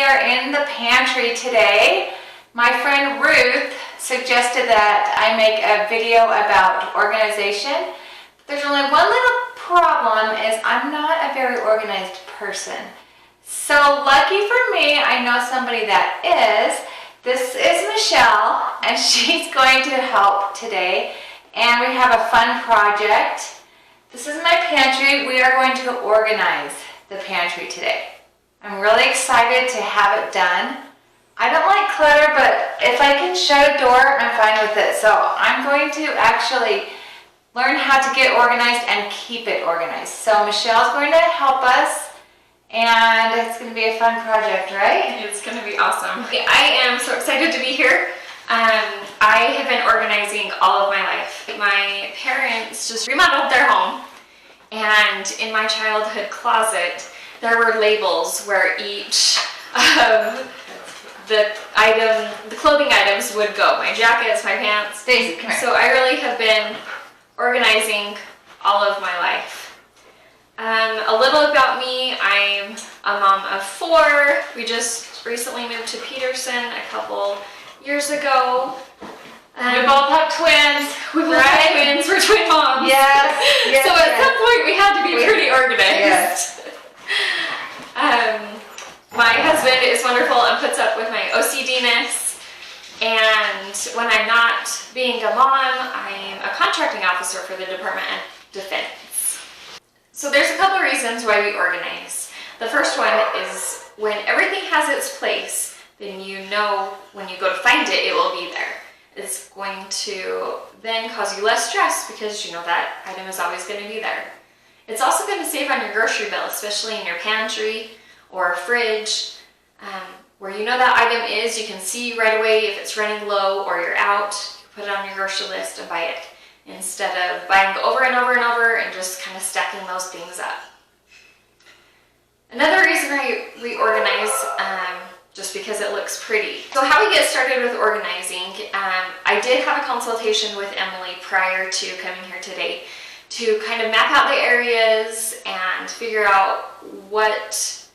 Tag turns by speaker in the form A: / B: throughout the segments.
A: are in the pantry today. My friend Ruth suggested that I make a video about organization. There's only one little problem, is I'm not a very organized person. So lucky for me, I know somebody that is. This is Michelle, and she's going to help today. And we have a fun project. This is my pantry. We are going to organize the pantry today. I'm really excited to have it done. I don't like clutter, but if I can shut a door, I'm fine with it. So I'm going to actually learn how to get organized and keep it organized. So Michelle's going to help us, and it's going to be a fun project, right?
B: It's going to be awesome. I am so excited to be here. I have been organizing all of my life. My parents just remodeled their home, and in my childhood closet, there were labels where each of the clothing items would go. My jackets, my pants.
A: Daisy, come here.
B: So I really have been organizing all of my life. A little about me, I'm a mom of 4. We just recently moved to Peterson a couple years ago.
A: We both have twins.
B: We both have twins. We're twin moms.
A: Yes.
B: So at some point we had to be pretty organized.
A: Yes.
B: My husband is wonderful and puts up with my OCD-ness. And when I'm not being a mom, I'm a contracting officer for the Department of Defense. So there's a couple reasons why we organize. The first one is when everything has its place, then you know when you go to find it, it will be there. It's going to then cause you less stress because you know that item is always going to be there. It's also going to save on your grocery bill, especially in your pantry or fridge, where you know that item is. You can see right away if it's running low or you're out. You put it on your grocery list and buy it, instead of buying over and over and over and just kind of stacking those things up. Another reason we organize, just because it looks pretty. So how we get started with organizing, I did have a consultation with Emily prior to coming here today to kind of map out the areas and figure out what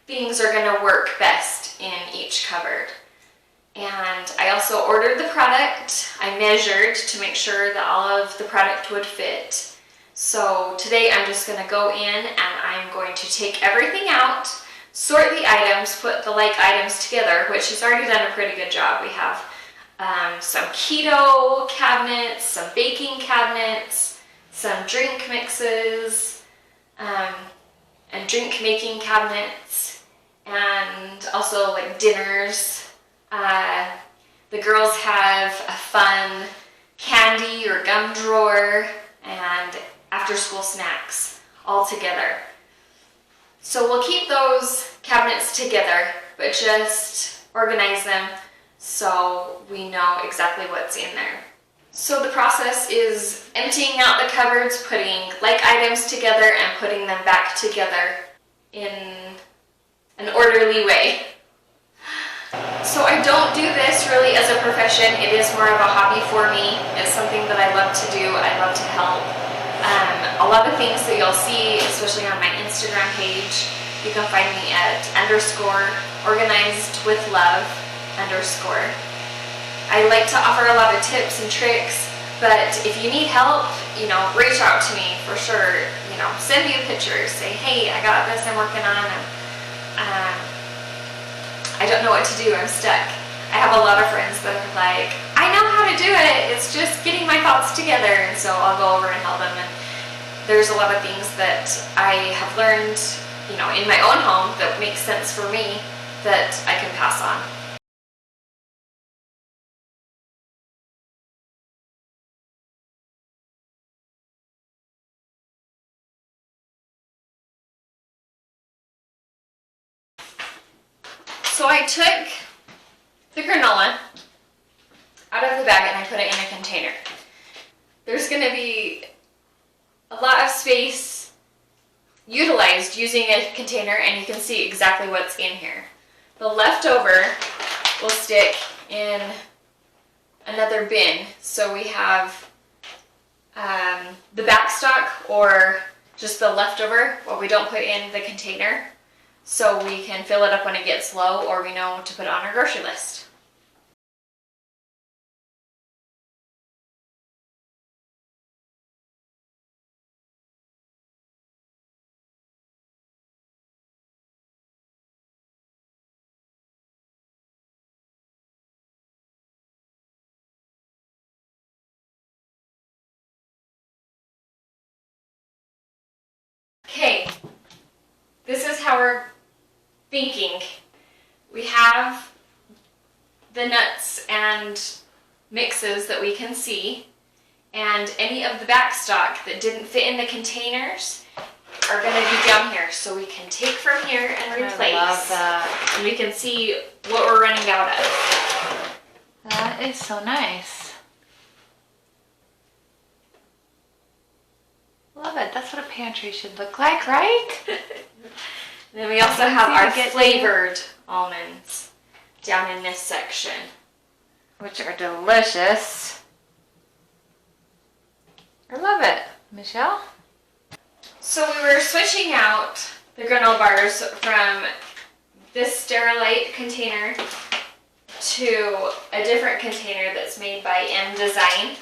B: things are going to work best in each cupboard. And I also ordered the product. I measured to make sure that all of the product would fit. So today I'm just going to go in and I'm going to take everything out, sort the items, put the like items together, which she's already done a pretty good job. We have some keto cabinets, some baking cabinets, some drink mixes, and drink making cabinets, and also like dinners. The girls have a fun candy or gum drawer and after school snacks all together. So we'll keep those cabinets together, but just organize them so we know exactly what's in there. So the process is emptying out the cupboards, putting like items together, and putting them back together in an orderly way. So I don't do this really as a profession. It is more of a hobby for me. It's something that I love to do. I love to help. A lot of things that you'll see, especially on my Instagram page, you can find me at _organizedwithlove_. I like to offer a lot of tips and tricks, but if you need help, reach out to me for sure. Send me a picture, say, hey, I got this I'm working on, and I don't know what to do, I'm stuck. I have a lot of friends that are like, I know how to do it, it's just getting my thoughts together, and so I'll go over and help them. And there's a lot of things that I have learned, in my own home that makes sense for me that I can pass on. So I took the granola out of the bag and I put it in a container. There's going to be a lot of space utilized using a container, and you can see exactly what's in here. The leftover will stick in another bin. So we have the back stock, or just the leftover, what we don't put in the container. so we can fill it up when it gets low, or we know to put it on our grocery list. Okay, this is how we're thinking. We have the nuts and mixes that we can see, and any of the back stock that didn't fit in the containers are going to be down here, so we can take from here and replace.
A: I love that.
B: And we can see what we're running out of.
A: That is so nice. Love it. That's what a pantry should look like, right?
B: Then we also have our flavored almonds down in this section,
A: which are delicious. I love it. Michelle?
B: So we were switching out the granola bars from this Sterilite container to a different container that's made by M Design.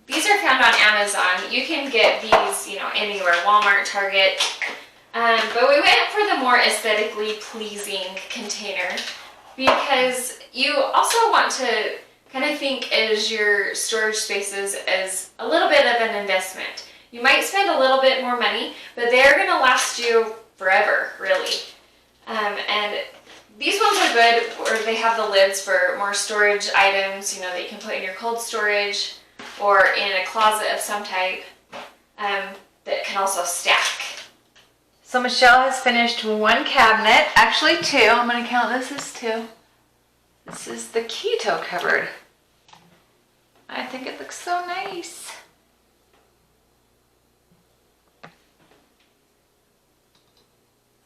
B: These are found on Amazon. You can get these, anywhere, Walmart, Target. But we went for the more aesthetically pleasing container because you also want to kind of think as your storage spaces as a little bit of an investment. You might spend a little bit more money, but they're going to last you forever, really. And these ones are good where they have the lids for more storage items, that you can put in your cold storage or in a closet of some type that can also stack.
A: So Michelle has finished one cabinet, actually two. I'm going to count this as two. This is the keto cupboard. I think it looks so nice.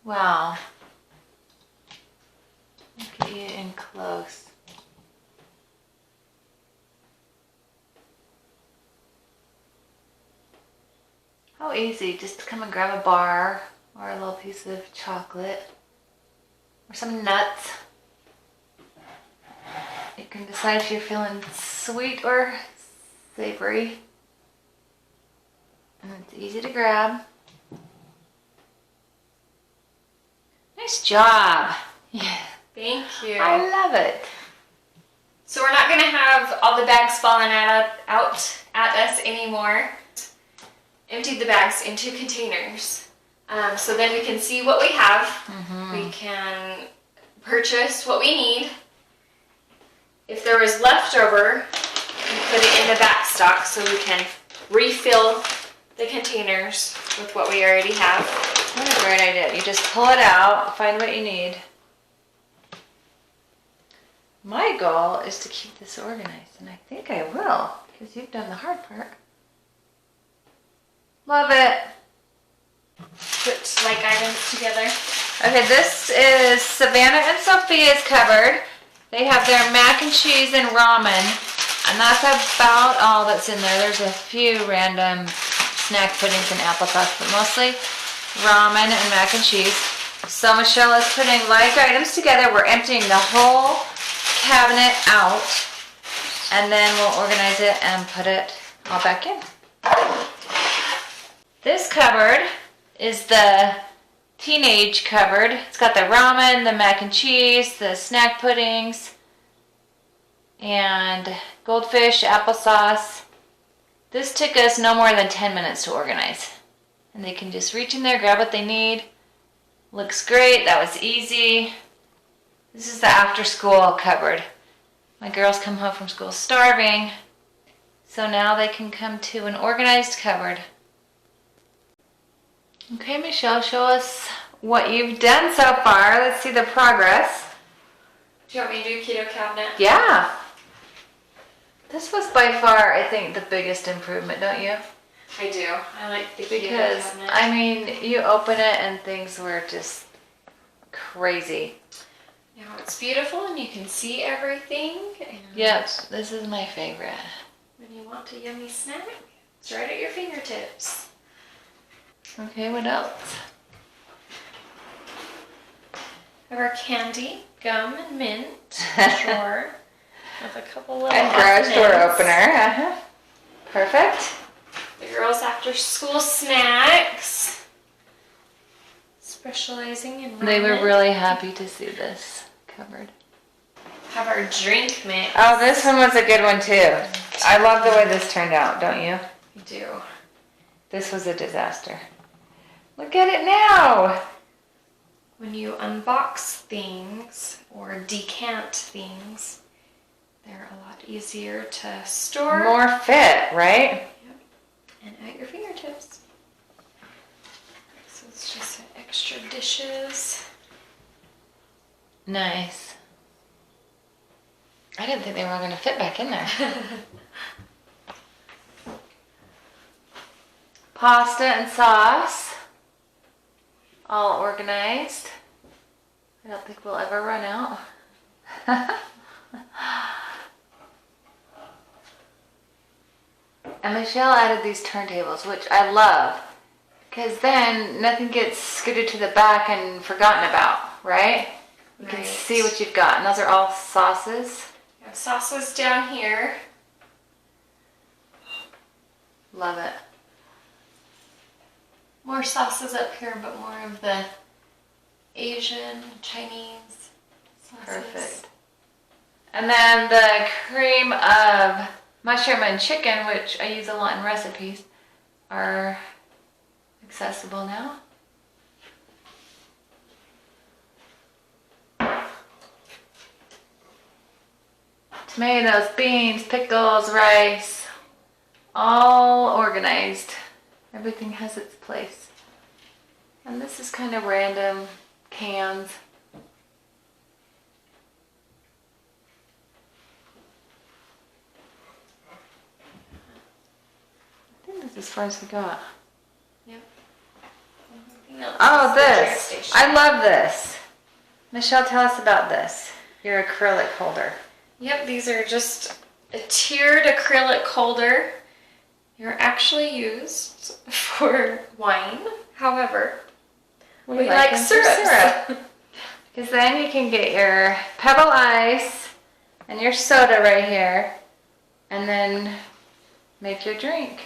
A: Wow. Look at you in close. How easy, just to come and grab a bar or a little piece of chocolate or some nuts. You can decide if you're feeling sweet or savory. And it's easy to grab. Nice job. Yeah.
B: Thank you.
A: I love it.
B: So we're not going to have all the bags falling out at us anymore. Emptied the bags into containers. So then we can see what we have. We can purchase what we need. If there was leftover, we put it in the back stock so we can refill the containers with what we already have.
A: What a great idea. You just pull it out, find what you need. My goal is to keep this organized, and I think I will, because you've done the hard part. Love it.
B: Put like items together.
A: Okay, this is Savannah and Sophia's cupboard. They have their mac and cheese and ramen, and that's about all that's in there. There's a few random snack puddings and applesauce, but mostly ramen and mac and cheese. So Michelle is putting like items together. We're emptying the whole cabinet out, and then we'll organize it and put it all back in. This cupboard is the teenage cupboard. It's got the ramen, the mac and cheese, the snack puddings, and goldfish, applesauce. This took us no more than 10 minutes to organize. And they can just reach in there, grab what they need. Looks great. That was easy. This is the after school cupboard. My girls come home from school starving, so now they can come to an organized cupboard. Okay, Michelle, show us what you've done so far. Let's see the progress.
B: Do you want me to do keto cabinet?
A: Yeah. This was by far, I think, the biggest improvement, don't you?
B: I do. I like the keto
A: Because,
B: cabinet.
A: I mean, you open it and things were just crazy.
B: Now it's beautiful and you can see everything. And
A: Yep, this is my favorite.
B: when you want a yummy snack, it's right at your fingertips.
A: Okay, what else?
B: have our candy, gum, and mint drawer with a couple little
A: and garage door
B: ornaments.
A: opener. Perfect.
B: The girls' after-school snacks, specializing in ramen.
A: They were really happy to see this covered.
B: Have our drink mix.
A: Oh, this one was a good one too. I love the way this turned out, don't you?
B: I do.
A: This was a disaster. Look at it now.
B: When you unbox things or decant things, they're a lot easier to store.
A: More fit, right?
B: Yep. And at your fingertips. So it's just extra dishes.
A: Nice. I didn't think they were all going to fit back in there. Pasta and sauce. All organized. I don't think we'll ever run out. And Michelle added these turntables, which I love. Because then nothing gets scooted to the back and forgotten about, right? You can see what you've got. And those are all sauces.
B: We have sauces down here.
A: Love it.
B: More sauces up here, but more of the Asian, Chinese sauces.
A: Perfect. And then the cream of mushroom and chicken, which I use a lot in recipes, are accessible now. Tomatoes, beans, pickles, rice, all organized. Everything has its place. And this is kind of random cans. I think that's as far as we got.
B: Yep. Else
A: Oh,
B: is the drink
A: this.
B: station.
A: I love this. Michelle, tell us about this. Your acrylic holder.
B: Yep, these are just a tiered acrylic holder. You're actually used for wine. However, we like
A: them for
B: syrup.
A: Because then you can get your pebble ice and your soda right here and then make your drink.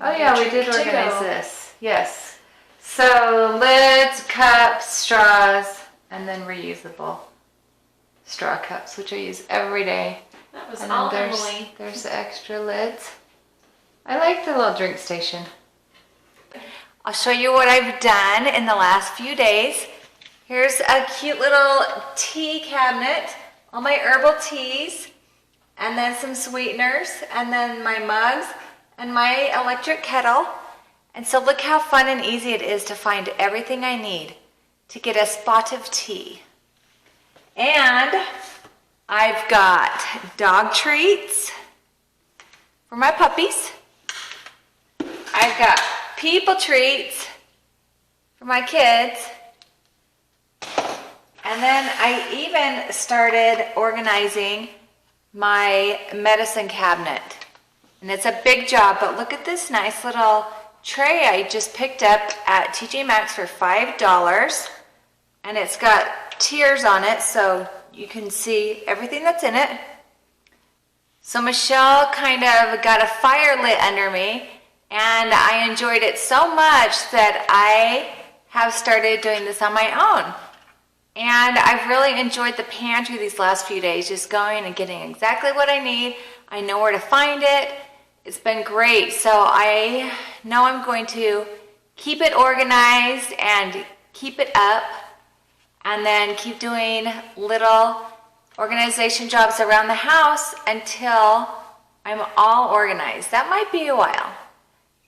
A: Oh yeah, we did organize this. Yes. So lids, cups, straws, and then reusable straw cups, which I use every day.
B: That was
A: And
B: all
A: then
B: Emily.
A: there's the extra lids. I like the little drink station. I'll show you what I've done in the last few days. Here's a cute little tea cabinet, all my herbal teas, and then some sweeteners, and then my mugs, and my electric kettle. And so look how fun and easy it is to find everything I need to get a spot of tea. And I've got dog treats for my puppies. I've got people treats for my kids. And then I even started organizing my medicine cabinet. And it's a big job, but look at this nice little tray I just picked up at TJ Maxx for $5. And it's got tiers on it so you can see everything that's in it. So Michelle kind of got a fire lit under me, and I enjoyed it so much that I have started doing this on my own. And I've really enjoyed the pantry these last few days, just going and getting exactly what I need. I know where to find it. It's been great. So I know I'm going to keep it organized and keep it up, and then keep doing little organization jobs around the house until I'm all organized. That might be a while,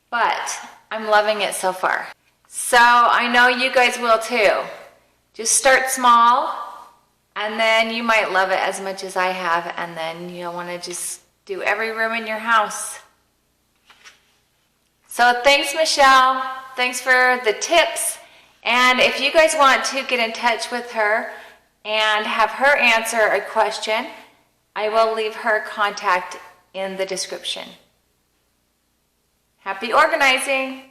A: but I'm loving it so far. So I know you guys will too. Just start small, and then you might love it as much as I have, and then you'll want to just do every room in your house. So thanks, Michelle. Thanks for the tips. And if you guys want to get in touch with her and have her answer a question, I will leave her contact in the description. Happy organizing!